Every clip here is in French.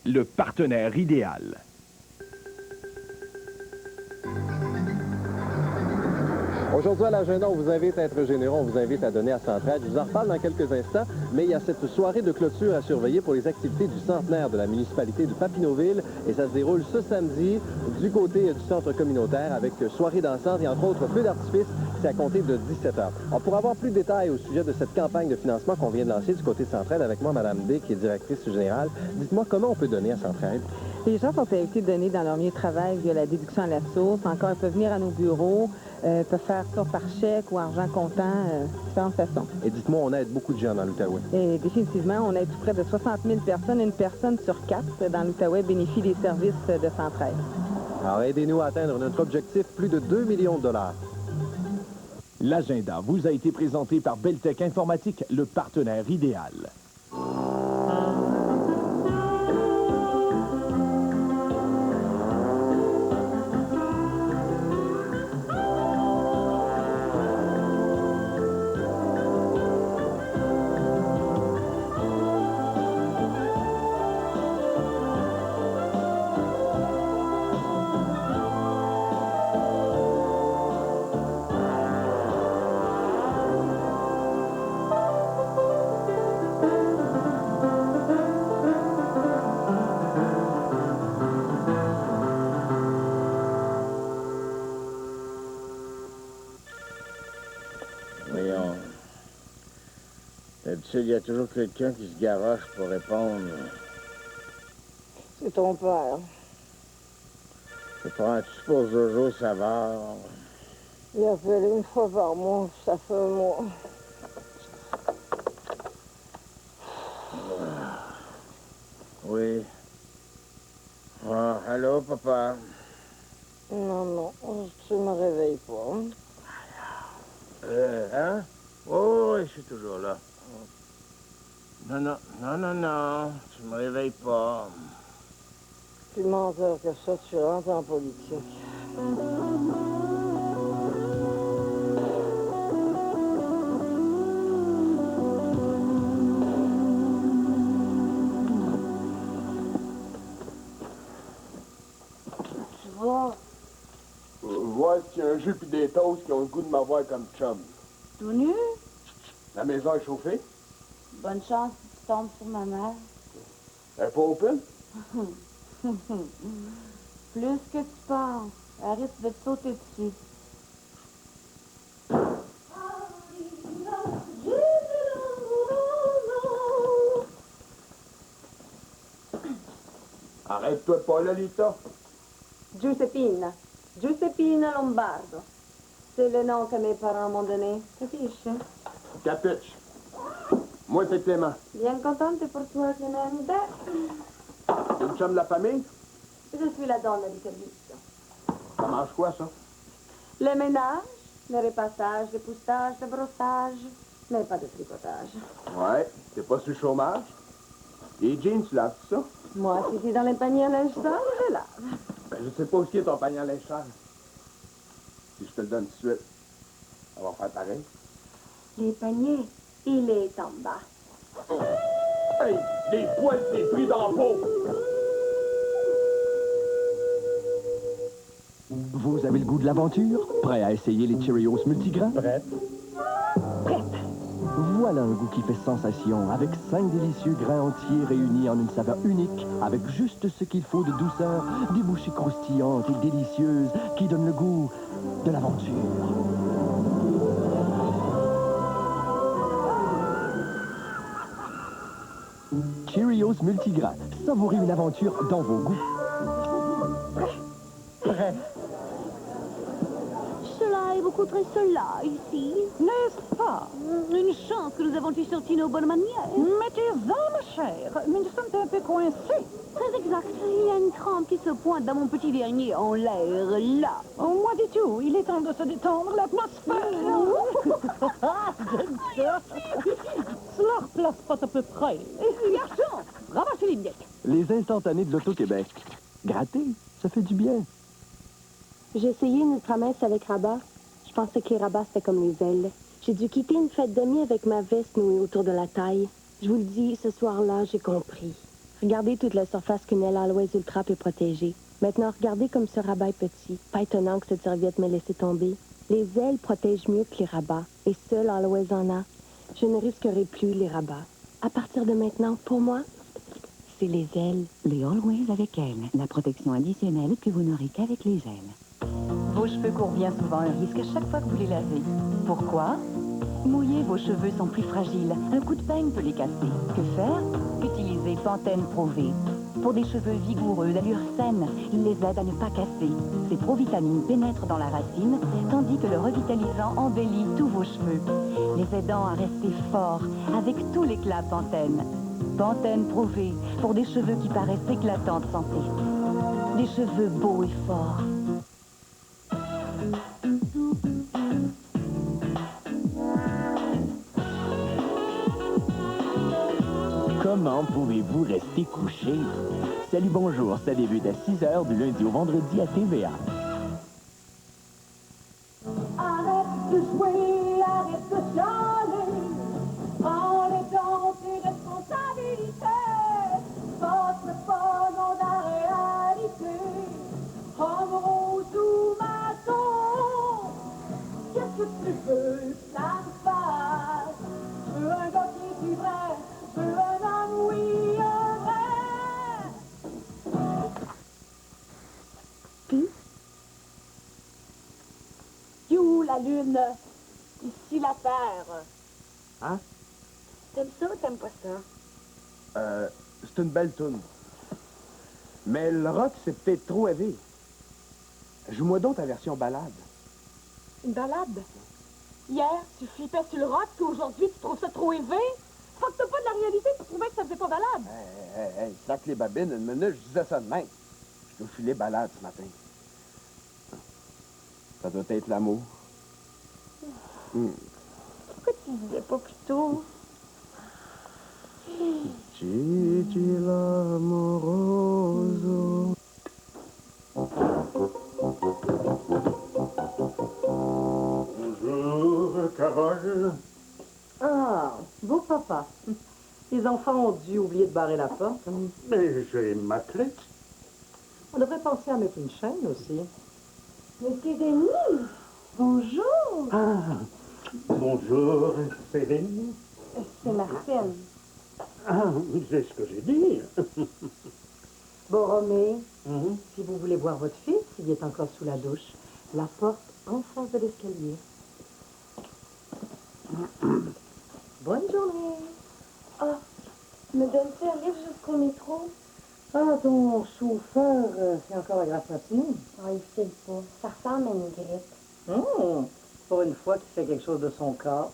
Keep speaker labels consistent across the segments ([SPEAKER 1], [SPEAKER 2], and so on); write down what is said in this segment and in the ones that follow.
[SPEAKER 1] le partenaire idéal.
[SPEAKER 2] Aujourd'hui, à l'agenda, on vous invite à être généreux, on vous invite à donner à Centraide. Je vous en reparle dans quelques instants, mais il y a cette soirée de clôture à surveiller pour les activités du centenaire de la municipalité de Papineauville. Et ça se déroule ce samedi du côté du centre communautaire avec soirée dansante et entre autres feux d'artifice. C'est à compter de 17h. Alors, pour avoir plus de détails au sujet de cette campagne de financement qu'on vient de lancer du côté de Centraide, avec moi, Mme D, qui est directrice générale, dites-moi comment on peut donner à Centraide?
[SPEAKER 3] Les gens sont invités de donner dans leur milieu de travail via la déduction à la source. Encore, ils peuvent venir à nos bureaux, peuvent faire ça par chèque ou argent comptant, différentes façons.
[SPEAKER 2] Et dites-moi, on aide beaucoup de gens dans l'Outaouais.
[SPEAKER 3] Et définitivement, on aide près de 60 000 personnes. Une personne sur 4 dans l'Outaouais bénéficie des services de Centraide.
[SPEAKER 2] Alors, aidez-nous à atteindre notre objectif, plus de 2 millions de dollars.
[SPEAKER 1] L'agenda vous a été présenté par Beltec Informatique, le partenaire idéal.
[SPEAKER 4] Voyons. D'habitude, il y a toujours quelqu'un qui se garoche pour répondre.
[SPEAKER 5] C'est ton père.
[SPEAKER 4] Je prends-tu pour Jojo Savard?
[SPEAKER 5] Il appelle une fois par mois, ça fait un mois.
[SPEAKER 4] Oui. Ah, allô, papa?
[SPEAKER 5] Non, tu me réveilles pas.
[SPEAKER 4] Hein? Oh, oui, je suis toujours là. Non, tu me réveilles pas.
[SPEAKER 5] Plus menteur que ça, tu rentres en politique. Tu vas
[SPEAKER 6] Voir s'il y a un jus pis des toasts qui ont le goût de m'avoir comme chum.
[SPEAKER 7] Tout nu?
[SPEAKER 6] La maison est chauffée?
[SPEAKER 7] Bonne chance si tu tombes sur ma mère.
[SPEAKER 6] Elle est pas open?
[SPEAKER 7] Plus que tu penses. Elle risque de te sauter dessus.
[SPEAKER 6] Arrête-toi pas là, Lita.
[SPEAKER 7] Giuseppina Lombardo. C'est le nom que mes parents m'ont donné. Capisci?
[SPEAKER 6] Capiche. Moi, c'est Clément.
[SPEAKER 7] Bien contente pour toi, Clemente.
[SPEAKER 6] T'es une chum de la famille?
[SPEAKER 7] Je suis la donna di servizio.
[SPEAKER 6] Ça mange quoi, ça?
[SPEAKER 7] Le ménage, le repassage, le poussage, le brossage, mais pas de tricotage.
[SPEAKER 6] Ouais. T'es pas sur le chômage? Les jeans, tu laves ça?
[SPEAKER 7] Moi, si c'est dans les paniers à linge sale, je lave.
[SPEAKER 6] Ben, je sais pas où est ton panier à linge sale. Si je te le donne tout de suite, ça va faire pareil.
[SPEAKER 7] Les paniers, il est en bas.
[SPEAKER 6] Hey! Des poils, des pris dans le pot!
[SPEAKER 1] Vous avez le goût de l'aventure? Prêt à essayer les Cheerios multigrains?
[SPEAKER 6] Prête?
[SPEAKER 1] Voilà un goût qui fait sensation, avec 5 délicieux grains entiers réunis en une saveur unique, avec juste ce qu'il faut de douceur, des bouchées croustillantes et délicieuses qui donnent le goût de l'aventure. Cheerios multigrains, savourez une aventure dans vos goûts.
[SPEAKER 8] Cela est beaucoup très cela ici.
[SPEAKER 9] N'est-ce pas?
[SPEAKER 8] Une chance que nous avons pu sortir nos bonnes manières.
[SPEAKER 9] Mettez-en, ma chère. Mais nous sommes un peu coincés.
[SPEAKER 8] Très exact. Il y a une trempe qui se pointe dans mon petit vernier en l'air, là.
[SPEAKER 9] Oh, moi du tout. Il est temps de se détendre l'atmosphère. J'aime ça. Cela replace pas à peu près.
[SPEAKER 8] Garçon, ramassez les miettes.
[SPEAKER 1] Les instantanés de l'Auto-Québec. Gratter, ça fait du bien.
[SPEAKER 10] J'ai essayé une promesse avec Rabat. Je pensais que les rabats, c'était comme les ailes. J'ai dû quitter une fête d'amis avec ma veste nouée autour de la taille. Je vous le dis, ce soir-là, j'ai compris. Regardez toute la surface qu'une aile Always Ultra peut protéger. Maintenant, regardez comme ce rabat est petit. Pas étonnant que cette serviette m'ait laissé tomber. Les ailes protègent mieux que les rabats. Et seul Always en a. Je ne risquerai plus les rabats. À partir de maintenant, pour moi, c'est les ailes.
[SPEAKER 11] Les Always avec ailes. La protection additionnelle que vous n'aurez qu'avec les ailes. Vos cheveux courent bien souvent un risque à chaque fois que vous les lavez. Pourquoi? Mouiller vos cheveux sont plus fragiles. Un coup de peigne peut les casser. Que faire? Utiliser Pantene Pro V. Pour des cheveux vigoureux, d'allure saine, il les aide à ne pas casser. Ces provitamines pénètrent dans la racine, tandis que le revitalisant embellit tous vos cheveux, les aidant à rester forts avec tout l'éclat Pantene. Pantene Pro V, pour des cheveux qui paraissent éclatants de santé. Des cheveux beaux et forts.
[SPEAKER 12] Comment pouvez-vous rester couché? Salut, bonjour, ça débute à 6h du lundi au vendredi à TVA.
[SPEAKER 13] Arrête de jouer, arrête de chialer. Prends les dans tes responsabilités. Votre pas dans la réalité. Homme rose ou maçon. Qu'est-ce que tu veux que ça me fasse? Je veux un gars qui est vrai. Je veux un homme, oui, un vrai.
[SPEAKER 10] Puis?
[SPEAKER 8] You, la lune. Ici, la terre.
[SPEAKER 2] Hein?
[SPEAKER 8] T'aimes ça ou t'aimes pas ça?
[SPEAKER 6] C'est une belle toune. Mais le rock, c'est peut-être trop élevé. Joue-moi donc ta version balade.
[SPEAKER 8] Une balade? Hier, tu flippais sur le rock, puis aujourd'hui, tu trouves ça trop élevé? Faut que t'as pas de la réalité, tu trouvais que ça faisait pas balade.
[SPEAKER 6] Hey, sac les babines, une minute, je disais ça de même. Je dois filer balade ce matin. Ça doit être l'amour.
[SPEAKER 8] Pourquoi tu disais pas plus tôt?
[SPEAKER 6] Gigi l'amoroso.
[SPEAKER 14] Bonjour, Carole.
[SPEAKER 5] Ah, beau papa. Les enfants ont dû oublier de barrer la porte.
[SPEAKER 14] Mais j'ai ma clé.
[SPEAKER 5] On devrait penser à mettre une chaîne aussi.
[SPEAKER 10] Monsieur Denis, bonjour.
[SPEAKER 14] Ah, bonjour, Céline.
[SPEAKER 10] C'est Marcel.
[SPEAKER 14] Ah, c'est ce que j'ai dit.
[SPEAKER 5] Borromée, si vous voulez voir votre fils, il est encore sous la douche. La porte en face de l'escalier. Bonne journée.
[SPEAKER 10] Ah, me donnes-tu un livre jusqu'au métro?
[SPEAKER 5] Ah, ton chauffeur, c'est encore la grasse matinée.
[SPEAKER 10] Ah, il file pas. Ça ressemble à une grippe.
[SPEAKER 5] Pour une fois qu'il fait quelque chose de son corps.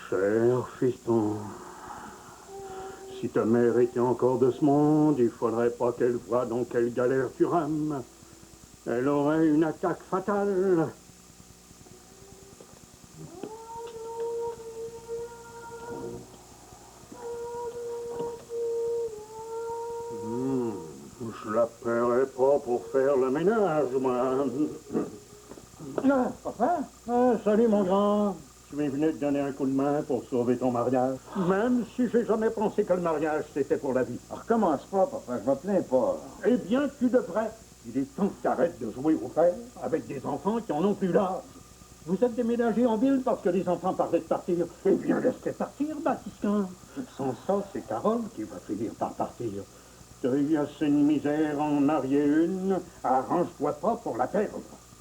[SPEAKER 14] Cher fiston, si ta mère était encore de ce monde, il faudrait pas qu'elle voie dans quelle galère tu rames. Elle aurait une attaque fatale. Je la paierai pas pour faire le ménage, moi. Ah, papa. Ah, salut, mon grand. Tu es venu te donner un coup de main pour sauver ton mariage. Même si j'ai jamais pensé que le mariage, c'était pour la vie.
[SPEAKER 4] Recommence pas, papa, je me plains pas.
[SPEAKER 14] Eh bien, tu devrais. Il est temps que tu arrêtes de jouer au père avec des enfants qui en ont plus l'âge. Vous êtes déménagé en ville parce que les enfants parlaient de partir. Eh bien, laisse-les partir, Baptistin. Sans ça, c'est Carole qui va finir par partir. Tu as assez de misère en marier une. Arrange-toi pas pour la perdre.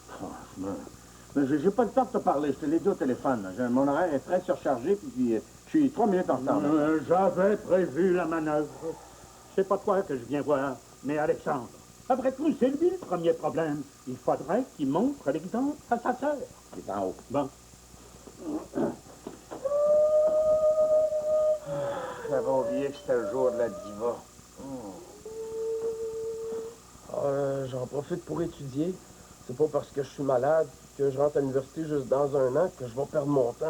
[SPEAKER 4] Franchement. Mais j'ai pas le temps de te parler, je te l'ai dit au téléphone. Mon horaire est très surchargé, puis je suis 3 minutes en retard.
[SPEAKER 14] J'avais prévu la manœuvre. C'est pas toi que je viens voir, mais Alexandre. Après tout, c'est lui le premier problème. Il faudrait qu'il montre l'exemple à sa sœur.
[SPEAKER 4] Il est en haut.
[SPEAKER 14] Bon.
[SPEAKER 4] J'avais oublié que c'était le jour de la diva.
[SPEAKER 15] J'en profite pour étudier. C'est pas parce que je suis malade que je rentre à l'université juste dans un an que je vais perdre mon temps.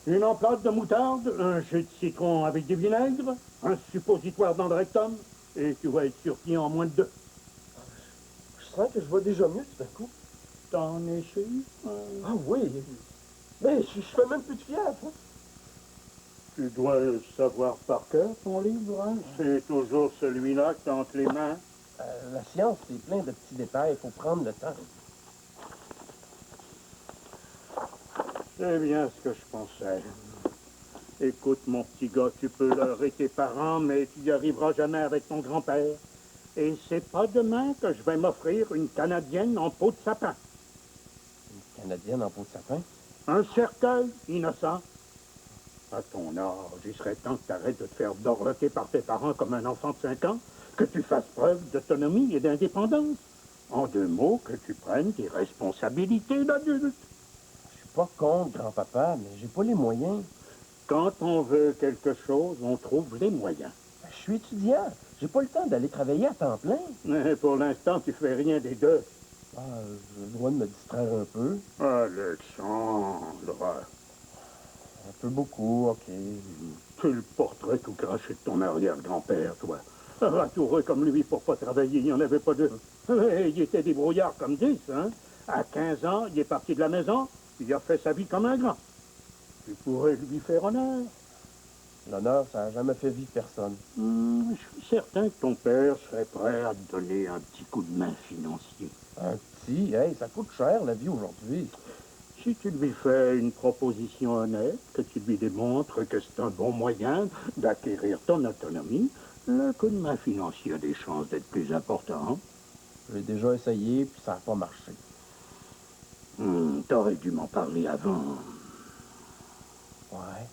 [SPEAKER 14] Une emplate de moutarde, un jus de citron avec du vinaigre, un suppositoire dans le rectum, et tu vas être sur pied en moins de 2.
[SPEAKER 15] Je sens que je vais déjà mieux tout à coup.
[SPEAKER 14] T'en es sûr?
[SPEAKER 15] Ah oui. Ben, je fais même plus de fièvre. Hein.
[SPEAKER 14] Tu dois le savoir par cœur, ton livre, hein? C'est toujours celui-là que t'as entre les mains.
[SPEAKER 15] La science, c'est plein de petits détails, il faut prendre le temps.
[SPEAKER 14] C'est bien ce que je pensais. Écoute, mon petit gars, tu peux leurrer tes parents, mais tu n'y arriveras jamais avec ton grand-père. Et c'est pas demain que je vais m'offrir une Canadienne en peau de sapin.
[SPEAKER 15] Une Canadienne en peau de sapin?
[SPEAKER 14] Un cercueil innocent. À ton âge, il serait temps que tu arrêtes de te faire dorloter par tes parents comme un enfant de 5 ans, que tu fasses preuve d'autonomie et d'indépendance. En 2 mots, que tu prennes tes responsabilités d'adulte.
[SPEAKER 15] Je suis pas contre, grand-papa, mais j'ai pas les moyens.
[SPEAKER 14] Quand on veut quelque chose, on trouve les moyens.
[SPEAKER 15] Je suis étudiant. J'ai pas le temps d'aller travailler à temps plein.
[SPEAKER 14] Mais pour l'instant, tu fais rien des deux.
[SPEAKER 15] Ah, j'ai le droit de me distraire un peu.
[SPEAKER 14] Alexandre.
[SPEAKER 15] Un peu beaucoup, OK.
[SPEAKER 14] Tu le porterais tout craché de ton arrière-grand-père, toi. Ratoureux comme lui pour pas travailler, il n'y en avait pas deux. Il était débrouillard comme 10, hein. À 15 ans, il est parti de la maison, il a fait sa vie comme un grand. Tu pourrais lui faire honneur.
[SPEAKER 15] L'honneur, ça n'a jamais fait vivre personne.
[SPEAKER 14] Je suis certain que ton père serait prêt à te donner un petit coup de main financier.
[SPEAKER 15] Un petit? Hey, ça coûte cher, la vie aujourd'hui.
[SPEAKER 14] Si tu lui fais une proposition honnête, que tu lui démontres que c'est un bon moyen d'acquérir ton autonomie, le coup de main financier a des chances d'être plus important.
[SPEAKER 15] J'ai déjà essayé, puis ça n'a pas marché.
[SPEAKER 14] T'aurais dû m'en parler avant.
[SPEAKER 15] Ouais.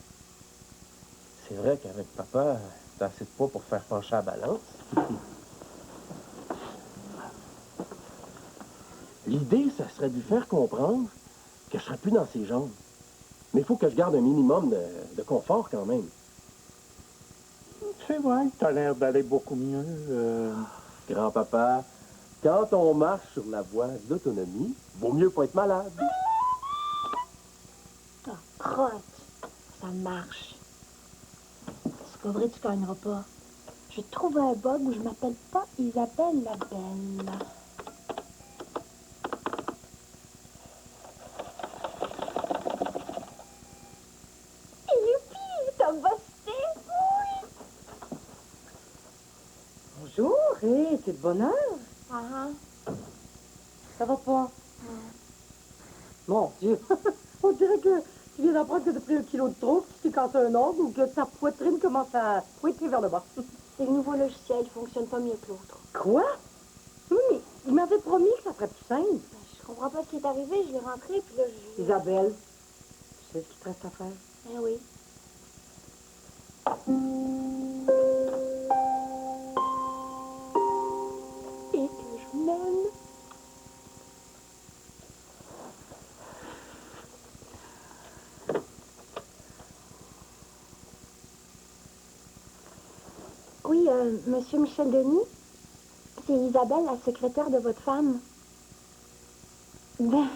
[SPEAKER 15] C'est vrai qu'avec papa, t'as assez de poids pour faire pencher la balance. L'idée, ça serait de lui faire comprendre que je serais plus dans ses jambes. Mais il faut que je garde un minimum de confort quand même.
[SPEAKER 14] C'est vrai, t'as l'air d'aller beaucoup mieux.
[SPEAKER 15] Grand-papa, quand on marche sur la voie de l'autonomie, vaut mieux pas être malade.
[SPEAKER 16] Oh, crotte, ça marche. C'est pas vrai, tu gagneras pas. Je vais te trouver un bug où je m'appelle pas Isabelle la Belle. Youpi, t'as bossé, oui!
[SPEAKER 5] Bonjour, hé, t'es de bonne heure? Ça va pas? Mon Dieu, on dirait que tu viens d'apprendre que t'as pris 1 kilo de trop, que tu t'es cassé un ongle ou que ta poitrine commence à pointer vers le bas.
[SPEAKER 16] C'est le nouveau logiciel, il fonctionne pas mieux que l'autre.
[SPEAKER 5] Quoi? Oui, mais il m'avait promis que ça serait plus simple.
[SPEAKER 16] Je comprends pas ce qui est arrivé, je vais rentrer, puis là, je...
[SPEAKER 5] Isabelle, tu sais ce qu'il te reste à faire?
[SPEAKER 16] Eh oui. Et que je m'aime. Oui, monsieur Michel Denis, c'est Isabelle, la secrétaire de votre femme. Ben,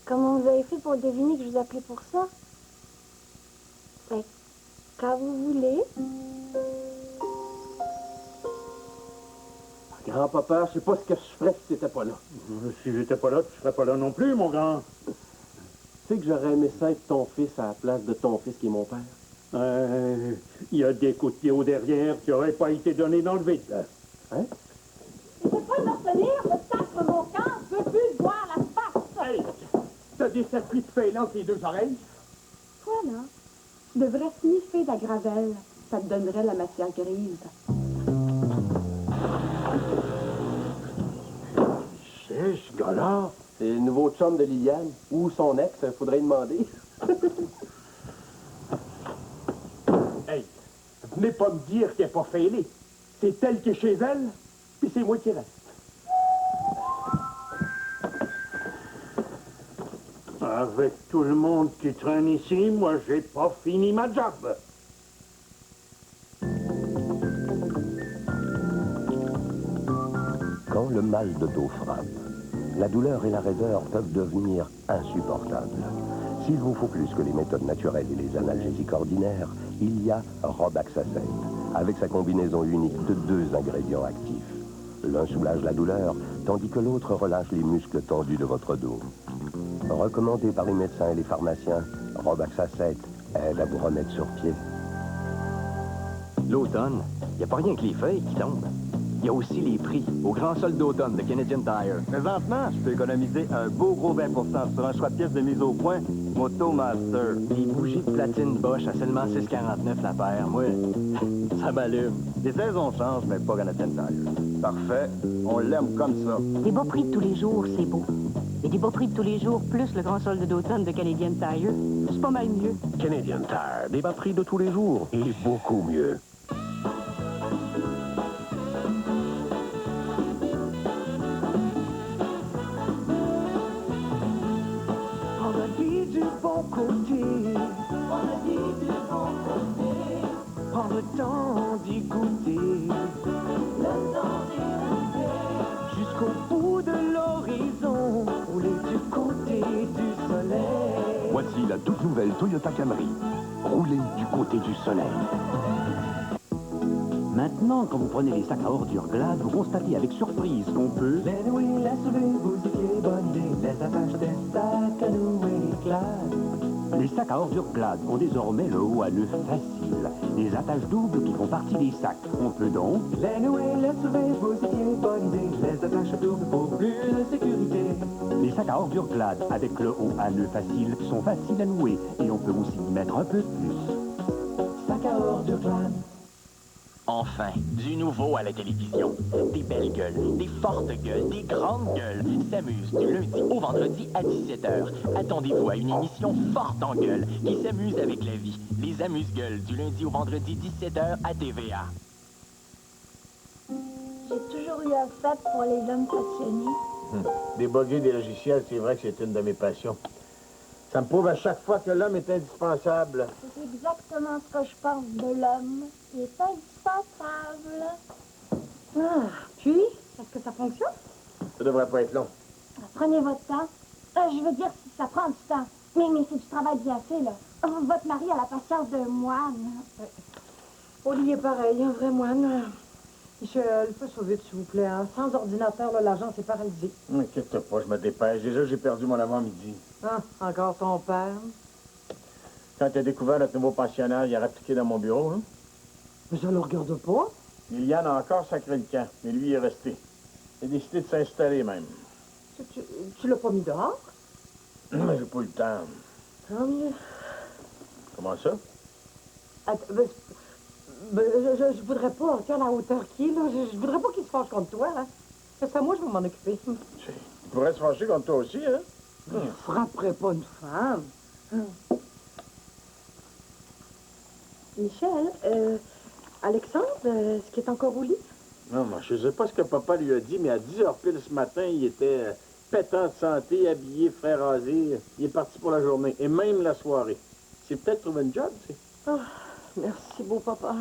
[SPEAKER 16] comment vous avez fait pour deviner que je vous appelais pour ça? Ben, quand vous voulez.
[SPEAKER 15] Grand-papa, je sais pas ce que je ferais si t'étais pas là.
[SPEAKER 14] Si j'étais pas là, tu serais pas là non plus, mon grand.
[SPEAKER 15] Tu sais que j'aurais aimé ça être ton fils à la place de ton fils qui est mon père.
[SPEAKER 14] Il y a des coups de pied au derrière qui n'auraient pas été donnés dans le vide.
[SPEAKER 15] Hein?
[SPEAKER 8] Je peux pas me retenir, le sacre mon camp, je veux plus te voir la face.
[SPEAKER 6] Hey, t'as des circuits de feuilles entre les 2 oreilles?
[SPEAKER 7] Toi, là, tu devrais sniffer la gravelle. Ça te donnerait la matière grise.
[SPEAKER 14] C'est ce gars-là.
[SPEAKER 15] C'est le nouveau chum de Liliane. Ou son ex, faudrait lui demander.
[SPEAKER 6] Hey, venez pas me dire qu'elle n'est pas fêlée. C'est elle qui est chez elle, puis c'est moi qui reste.
[SPEAKER 14] Avec tout le monde qui traîne ici, moi, j'ai pas fini ma job.
[SPEAKER 17] Quand le mal de dos frappe, la douleur et la raideur peuvent devenir insupportables. S'il vous faut plus que les méthodes naturelles et les analgésiques ordinaires, il y a Robaxacet, avec sa combinaison unique de 2 ingrédients actifs. L'un soulage la douleur, tandis que l'autre relâche les muscles tendus de votre dos. Recommandé par les médecins et les pharmaciens, Robaxacet aide à vous remettre sur pied.
[SPEAKER 12] L'automne, il n'y a pas rien que les feuilles qui tombent. Il y a aussi les prix au grand solde d'automne de Canadian Tire.
[SPEAKER 18] Présentement, je peux économiser un beau gros 20 sur un choix de pièces de mise au point Motomaster.
[SPEAKER 12] Les bougies de platine Bosch à seulement 6,49 la paire. Moi, ça m'allume.
[SPEAKER 18] Les saisons changent, mais pas Canadian Tire. Parfait. On l'aime comme ça.
[SPEAKER 11] Des beaux prix de tous les jours, c'est beau. Et des beaux prix de tous les jours, plus le grand solde d'automne de Canadian Tire, c'est pas mal mieux.
[SPEAKER 17] Canadian Tire, des bas prix de tous les jours et beaucoup mieux.
[SPEAKER 13] On a dit du bon côté. On a dit du bon côté. Prends le temps d'y goûter. Le temps d'y goûter. Jusqu'au bout de l'horizon. Rouler du côté du soleil.
[SPEAKER 17] Voici la toute nouvelle Toyota Camry. Roulez du côté du soleil.
[SPEAKER 19] Maintenant, quand vous prenez les sacs à ordures Glad, vous constatez avec surprise qu'on peut...
[SPEAKER 13] Les nouilles, les souvenirs, vous étiez bonne idée. Les attaches des sacs à nouilles Glad.
[SPEAKER 19] Les sacs à ordures Glad ont désormais le haut à nœud facile. Des attaches doubles qui font partie des sacs. On peut donc...
[SPEAKER 13] Les nouilles, les souvenirs, vous étiez bonne idée. Les attaches doubles pour plus de sécurité.
[SPEAKER 19] Les sacs à ordures Glad avec le haut à nœud facile sont faciles à nouer et on peut aussi y mettre un peu plus.
[SPEAKER 13] Sacs à ordures Glad.
[SPEAKER 12] Enfin, du nouveau à la télévision. Des belles gueules, des fortes gueules, des grandes gueules s'amusent du lundi au vendredi à 17h. Attendez-vous à une émission forte en gueule qui s'amuse avec la vie. Les amuse-gueules du lundi au vendredi 17h à TVA.
[SPEAKER 16] J'ai toujours eu un fait pour les hommes passionnés.
[SPEAKER 20] Déboguer des logiciels, c'est vrai que c'est une de mes passions. Ça me prouve à chaque fois que l'homme est indispensable.
[SPEAKER 16] C'est exactement ce que je pense de l'homme. Il est indispensable.
[SPEAKER 5] Ah, puis, est-ce que ça fonctionne?
[SPEAKER 20] Ça devrait pas être long.
[SPEAKER 16] Prenez votre temps. Je veux dire, si ça prend du temps. Mais c'est du travail bien fait, là. Votre mari a la patience d'un moine.
[SPEAKER 5] Oli est pareil, un vrai moine. Michel, fais ça vite, s'il vous plaît. Hein. Sans ordinateur, là, l'agence est paralysée.
[SPEAKER 20] Inquiète pas, je me dépêche. Déjà, j'ai perdu mon avant-midi.
[SPEAKER 5] Ah, encore ton père.
[SPEAKER 20] Quand il a découvert notre nouveau pensionnaire, il a répliqué dans mon bureau, hein?
[SPEAKER 5] Mais ça le regarde pas.
[SPEAKER 20] Liliane a encore sacré le camp, mais lui il est resté. Il a décidé de s'installer, même.
[SPEAKER 5] Tu l'as pas mis dehors?
[SPEAKER 20] Mais j'ai pas eu le temps.
[SPEAKER 5] Tant mieux.
[SPEAKER 20] Comment ça?
[SPEAKER 5] Attends, je voudrais pas, tu sais, à la hauteur qu'il est, là, je voudrais pas qu'il se fâche contre toi, hein. C'est à moi, je vais m'en occuper.
[SPEAKER 20] Il pourrait se fâcher contre toi aussi, hein?
[SPEAKER 5] Je frapperais pas une femme. Michel, Alexandre, est-ce qu'il est encore au lit?
[SPEAKER 20] Non, moi, je sais pas ce que papa lui a dit, mais à 10h pile ce matin, il était pétant de santé, habillé, frais rasé. Il est parti pour la journée, et même la soirée. C'est peut-être trouvé une job, tu sais.
[SPEAKER 5] Oh, merci, beau papa.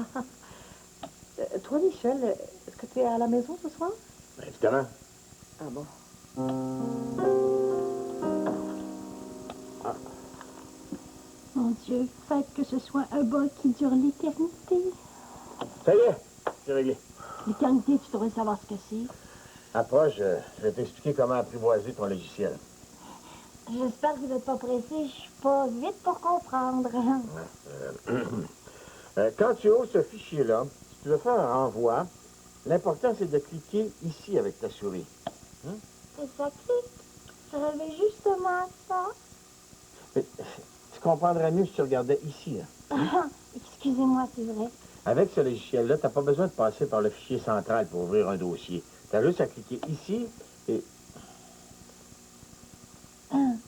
[SPEAKER 5] Toi, Michel, est-ce que tu es à la maison ce soir?
[SPEAKER 20] Ben, évidemment.
[SPEAKER 5] Ah bon?
[SPEAKER 16] Mon Dieu, faites que ce soit un bol qui dure l'éternité.
[SPEAKER 20] Ça y est, c'est réglé.
[SPEAKER 16] L'éternité, tu devrais savoir ce que c'est.
[SPEAKER 20] Approche, je vais t'expliquer comment apprivoiser ton logiciel.
[SPEAKER 16] J'espère que vous n'êtes pas pressé. Je suis pas vite pour comprendre.
[SPEAKER 20] Quand tu ouvres ce fichier-là, si tu veux faire un renvoi, l'important, c'est de cliquer ici avec ta souris.
[SPEAKER 16] Et ça clique. J'avais justement ça.
[SPEAKER 20] Mais, tu comprendrais mieux si tu regardais ici. Là.
[SPEAKER 16] Excusez-moi, c'est vrai.
[SPEAKER 20] Avec ce logiciel-là, tu n'as pas besoin de passer par le fichier central pour ouvrir un dossier. Tu as juste à cliquer ici et...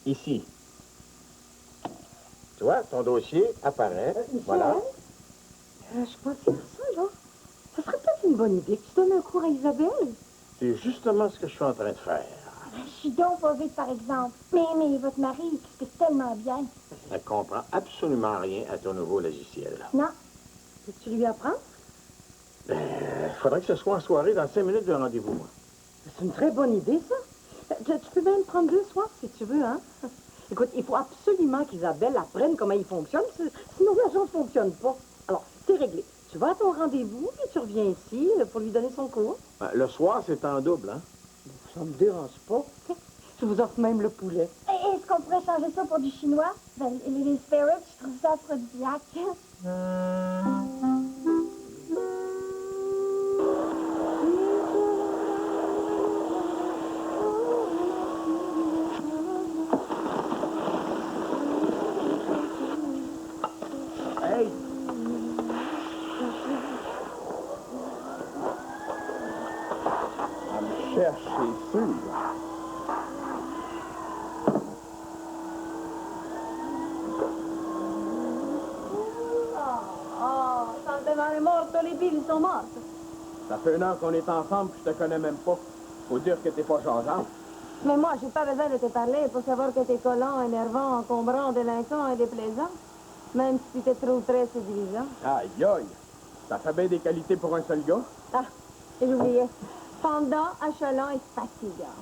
[SPEAKER 20] Ici. Tu vois, ton dossier apparaît. Voilà.
[SPEAKER 5] Je pensais à ça, là. Ça serait peut-être une bonne idée que tu donnes un cours à Isabelle.
[SPEAKER 20] C'est justement ce que je suis en train de faire.
[SPEAKER 16] Je suis donc pas vite, par exemple. Mais votre mari, il explique tellement bien.
[SPEAKER 20] Elle comprend absolument rien à ton nouveau logiciel.
[SPEAKER 16] Non.
[SPEAKER 5] Peux-tu lui apprendre?
[SPEAKER 20] Ben, faudrait que ce soit en soirée, dans 5 minutes de rendez-vous, moi.
[SPEAKER 5] C'est une très bonne idée, ça. Tu peux même prendre le soir, si tu veux, hein? Écoute, il faut absolument qu'Isabelle apprenne comment il fonctionne, sinon l'agence ne fonctionne pas. Alors, c'est réglé. Tu vas à ton rendez-vous, puis tu reviens ici pour lui donner son cours.
[SPEAKER 20] Ben, le soir, c'est en double, hein?
[SPEAKER 5] Ça me dérange pas. Je vous offre même le poulet.
[SPEAKER 16] Est-ce qu'on pourrait changer ça pour du chinois? Ben, les spirits, je trouve ça aphrodisiaque.
[SPEAKER 6] Elle me cherche, c'est sûr.
[SPEAKER 7] Oh, Tante Marie est morte, les billes sont mortes.
[SPEAKER 15] Ça fait 1 an qu'on est ensemble, puis je te connais même pas. Faut dire que t'es pas changeante.
[SPEAKER 7] Mais moi, j'ai pas besoin de te parler pour savoir que t'es collant, énervant, encombrant, délinquant et déplaisant. Même si tu te trouves très séduisant.
[SPEAKER 15] Aïe, aïe. Ça fait bien des qualités pour un seul gars.
[SPEAKER 7] Ah, et j'oubliais. Fendant, achalant et fatigant.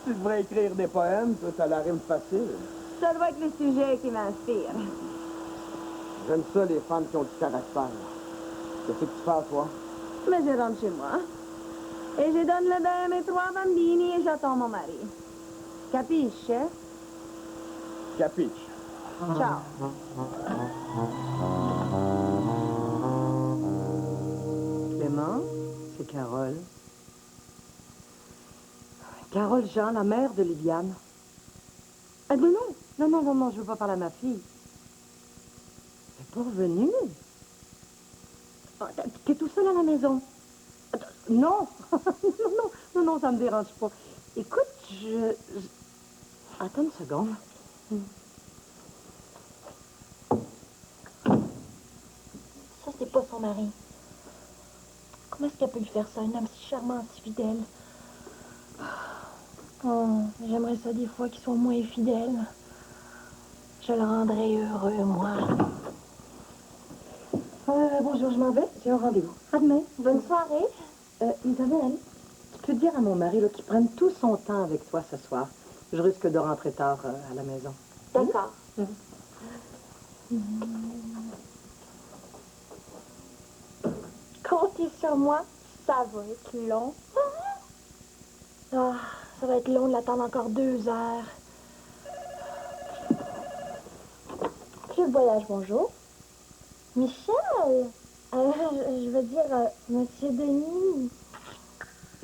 [SPEAKER 15] Tu devrais écrire des poèmes, toi, t'as la rime facile.
[SPEAKER 7] Ça doit être le sujet qui m'inspire.
[SPEAKER 15] J'aime ça, les femmes qui ont du caractère. Qu'est-ce que tu fais, toi?
[SPEAKER 7] Mais je rentre chez moi. Et je donne le bain à mes 3 bambini et j'attends mon mari. Capisce?
[SPEAKER 15] Capiche.
[SPEAKER 7] Ciao.
[SPEAKER 5] Clément, c'est Carole. Carole Jean, la mère de Liliane. Ah non, non, je veux pas parler à ma fille. Elle n'est pas revenue. Oh, t'es tout seul à la maison. Non, non, ça me dérange pas. Écoute, Attends une seconde.
[SPEAKER 16] Ça, c'est pas son mari. Comment est-ce qu'elle peut lui faire ça, un homme si charmant, si fidèle? Oh, j'aimerais ça des fois qu'il soit moins fidèle. Je le rendrais heureux, moi.
[SPEAKER 5] Bonjour, je m'en vais. J'ai un rendez-vous. À demain.
[SPEAKER 16] Bonne soirée.
[SPEAKER 5] Isabelle, tu peux dire à mon mari qu'il prenne tout son temps avec toi ce soir. Je risque de rentrer tard à la maison.
[SPEAKER 16] D'accord. Comptez sur moi, ça va être long. Ah, ça va être long de l'attendre encore 2 heures. Club Voyage, bonjour. Michel! Je veux dire, Monsieur Denis.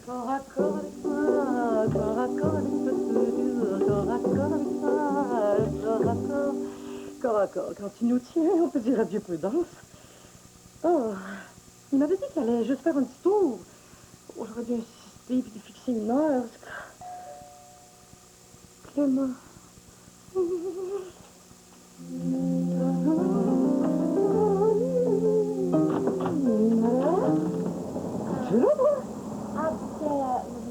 [SPEAKER 5] Corps à corps avec toi, corps à corps avec toi, toujours, corps à corps avec toi, corps à corps. Corps à corps, quand tu nous tiens, on peut dire adieu prudence. Oh, il m'avait dit qu'il allait juste faire un petit tour. Oh, j'aurais dû insister puis fixer une heure. Clément. Tu es là, toi?
[SPEAKER 16] Ah,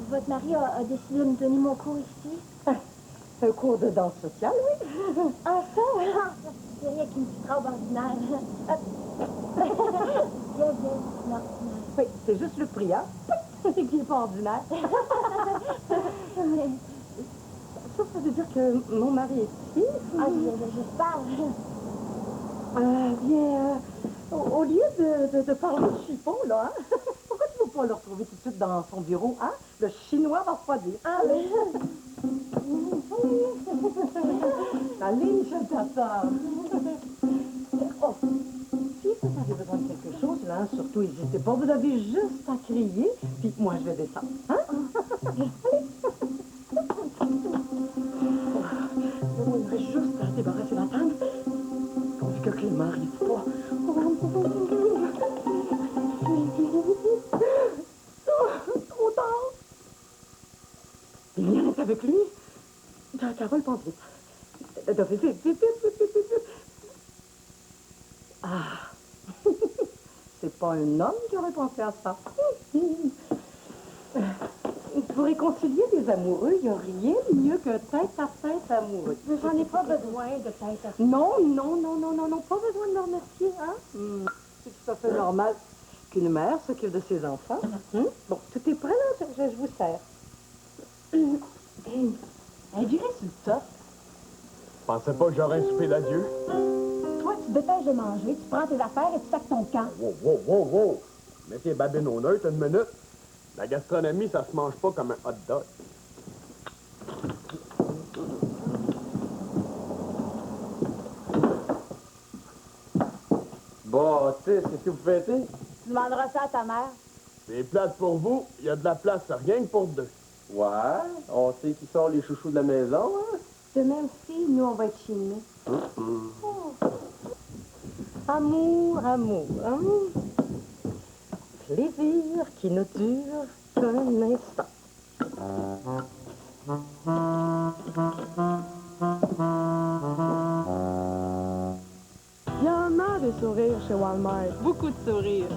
[SPEAKER 16] votre mari a décidé de me donner mon cours ici.
[SPEAKER 5] Un cours de danse sociale, oui.
[SPEAKER 16] Ah, ça? C'est rien qu'une petite robe ordinaire. Bien, ordinaire.
[SPEAKER 5] Oui, c'est juste le prix, hein? C'est qui n'est pas ordinaire. Ça veut dire que mon mari est ici.
[SPEAKER 16] Ah, j'espère.
[SPEAKER 5] Bien, au lieu de parler de chiffon, là, hein? Pourquoi tu ne veux pas le retrouver tout de suite dans son bureau, hein? Le chinois va refroidir.
[SPEAKER 16] Ah, oui.
[SPEAKER 5] Allez, je t'attends. Oh, si vous avez besoin de quelque chose, là, surtout n'hésitez pas. Vous avez juste à crier, puis moi, je vais descendre. Hein? Allez. Il me reste juste à débarrasser la table, pourvu que Clément n'arrive pas. Trop tard. Liliane est avec lui. Carole, pense vite. Vite. Ah. C'est pas un homme qui aurait pensé à ça. Pour réconcilier des amoureux, il n'y a rien de mieux qu'un tête-à-tête amoureux.
[SPEAKER 16] Mais j'en ai pas besoin de tête-à-tête.
[SPEAKER 5] Non, pas besoin de me remercier, hein? C'est tout à fait normal qu'une mère s'occupe de ses enfants. Bon, tout est prêt, là? Je vous sers. Elle dirait sur le top.
[SPEAKER 15] Pensais pas que j'aurais un souper d'adieu?
[SPEAKER 16] Toi, tu te dépêches de manger, tu prends tes affaires et tu sacs ton camp.
[SPEAKER 15] Wow. Mets tes babines au neutre une minute. La gastronomie, ça se mange pas comme un hot dog. Bon, tu sais, c'est ce que vous fêtez?
[SPEAKER 16] Tu demanderas ça à ta mère.
[SPEAKER 15] C'est plate pour vous, il y a de la place rien que pour 2. Ouais, on sait qui sont les chouchous de la maison, hein?
[SPEAKER 5] Demain aussi, nous, on va être chez nous. Amour, amour, amour. Plaisir qui ne dure qu'un instant.
[SPEAKER 21] Il y en a des sourires chez Walmart. Beaucoup de sourires.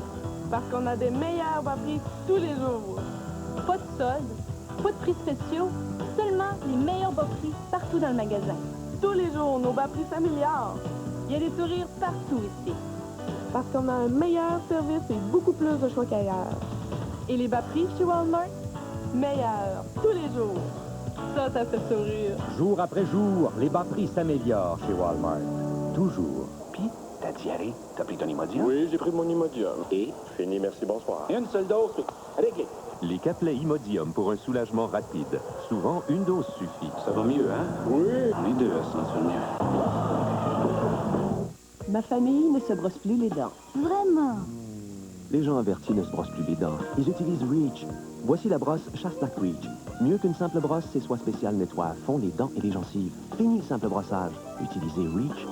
[SPEAKER 21] Parce qu'on a des meilleurs bas prix tous les jours.
[SPEAKER 22] Pas de soldes, pas de prix spéciaux, seulement les meilleurs bas prix partout dans le magasin.
[SPEAKER 21] Tous les jours, nos bas prix s'améliorent.
[SPEAKER 22] Il y a des sourires partout ici.
[SPEAKER 21] Parce qu'on a un meilleur service et beaucoup plus de choix qu'ailleurs. Et les bas prix chez Walmart? Meilleurs, tous les jours. Ça fait sourire.
[SPEAKER 23] Jour après jour, les bas prix s'améliorent chez Walmart. Toujours.
[SPEAKER 24] Puis, t'as diarrhée? T'as pris ton Imodium?
[SPEAKER 25] Oui, j'ai pris mon Imodium.
[SPEAKER 24] Et?
[SPEAKER 25] Fini, merci, bonsoir.
[SPEAKER 24] Une seule dose, réglé.
[SPEAKER 23] Les Caplets Imodium pour un soulagement rapide. Souvent, une dose suffit.
[SPEAKER 24] Ça va mieux, hein?
[SPEAKER 25] Oui.
[SPEAKER 24] On est deux à se sentir mieux.
[SPEAKER 11] Ma famille ne se brosse plus les dents.
[SPEAKER 16] Vraiment?
[SPEAKER 1] Les gens avertis ne se brossent plus les dents. Ils utilisent Reach. Voici la brosse Shasta Reach. Mieux qu'une simple brosse, ses soies spéciales nettoient à fond les dents et les gencives. Fini le simple brossage. Utilisez Reach.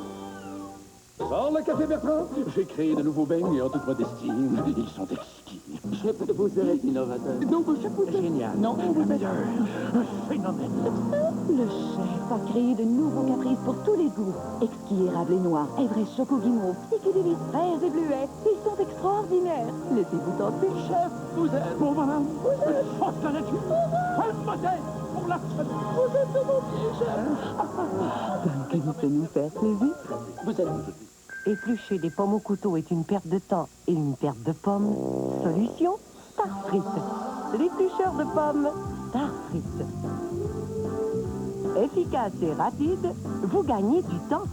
[SPEAKER 24] Sors le café Bertrand. J'ai créé de nouveaux beignets en toute modestie. Ils sont exquis. Vous êtes innovateur. Non, vous êtes génial. Non, vous êtes meilleur. Un phénomène.
[SPEAKER 11] Le chef a créé de nouveaux caprices pour tous les goûts. Exquis, érable et noir, un vrai choco guimauve, psychédélique, fraises et bleuets. Ils sont extraordinaires. Laissez-vous tenter.
[SPEAKER 24] Chef, vous êtes bon, madame. Vous êtes force de la nature. Un modèle pour la famille. Vous êtes de mon pied, chef.
[SPEAKER 11] Laissez-nous faire plaisir.
[SPEAKER 24] Vous êtes...
[SPEAKER 11] Éplucher des pommes au couteau est une perte de temps et une perte de pommes. Solution, Starfrit. L'éplucheur de pommes, Starfrit. Efficace et rapide, vous gagnez du temps.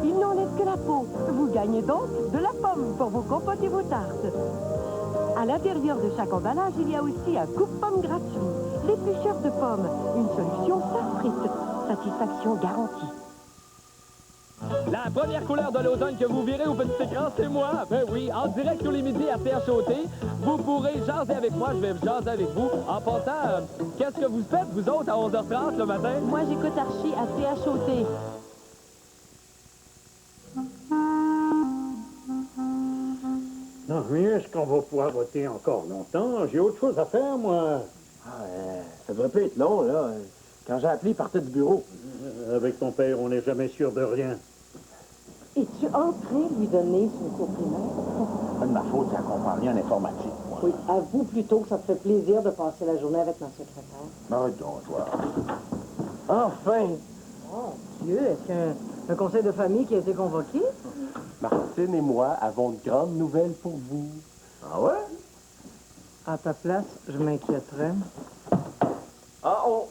[SPEAKER 11] Il n'enlève que la peau. Vous gagnez donc de la pomme pour vos compotes et vos tartes. À l'intérieur de chaque emballage, il y a aussi un coupe-pomme gratuit. L'éplucheur de pommes, une solution Starfrit. Satisfaction garantie.
[SPEAKER 26] La première couleur de l'automne que vous verrez au petit écran, c'est moi. Ben oui, en direct sur les midis à THOT. Vous pourrez jaser avec moi, je vais jaser avec vous. En passant, qu'est-ce que vous faites, vous autres, à 11h30 le matin?
[SPEAKER 22] Moi, j'écoute Archie à THOT.
[SPEAKER 14] Non, mais est-ce qu'on va pouvoir voter encore longtemps? J'ai autre chose à faire, moi.
[SPEAKER 15] Ça devrait pas être long, là. Quand j'ai appelé, il partait du bureau.
[SPEAKER 14] Avec ton père, on n'est jamais sûr de rien.
[SPEAKER 5] Es-tu en train de lui donner son cours primaire?
[SPEAKER 15] Pas de ma faute, il ne comprend rien en informatique, moi.
[SPEAKER 5] Oui, avoue plutôt que ça te fait plaisir de passer la journée avec ma secrétaire.
[SPEAKER 15] Arrête donc, toi. Enfin!
[SPEAKER 5] Oh, Dieu, est-ce qu'il y a un conseil de famille qui a été convoqué?
[SPEAKER 15] Martine et moi avons de grandes nouvelles pour vous. Ah ouais?
[SPEAKER 5] À ta place, je m'inquiéterais.
[SPEAKER 15] Ah, oh!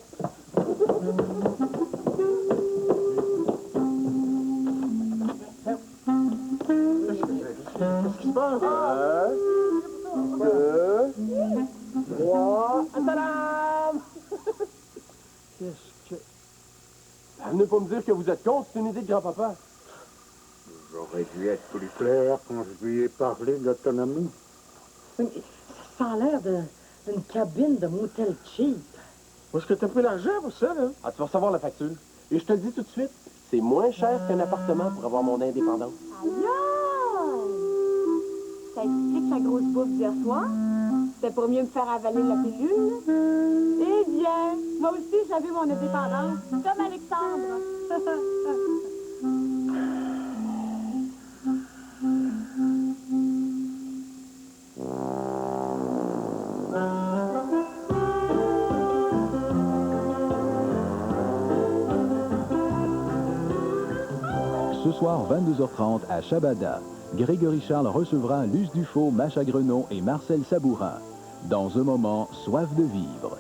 [SPEAKER 15] Qu'est-ce qui se passe? 1, 2, 3... Assalam!
[SPEAKER 5] Qu'est-ce que...
[SPEAKER 15] Venez pas me dire que vous êtes contre, c'est une idée de grand-papa.
[SPEAKER 14] J'aurais dû être plus clair quand je lui ai parlé de l'autonomie.
[SPEAKER 5] Ça a l'air d'une cabine de motel cheap.
[SPEAKER 15] Où est-ce que t'as pris l'argent pour ça, là? Ah, tu vas recevoir la facture. Et je te le dis tout de suite, c'est moins cher qu'un appartement pour avoir mon indépendance.
[SPEAKER 8] Aïe! Ça explique sa grosse bouffe d'hier soir? C'était pour mieux me faire avaler la pilule? Eh bien, moi aussi, j'avais mon indépendance, comme Alexandre.
[SPEAKER 27] Ce soir, 22h30, à Shabada, Grégory Charles recevra Luce Dufaux, Macha Grenon et Marcel Sabourin. Dans un moment, soif de vivre.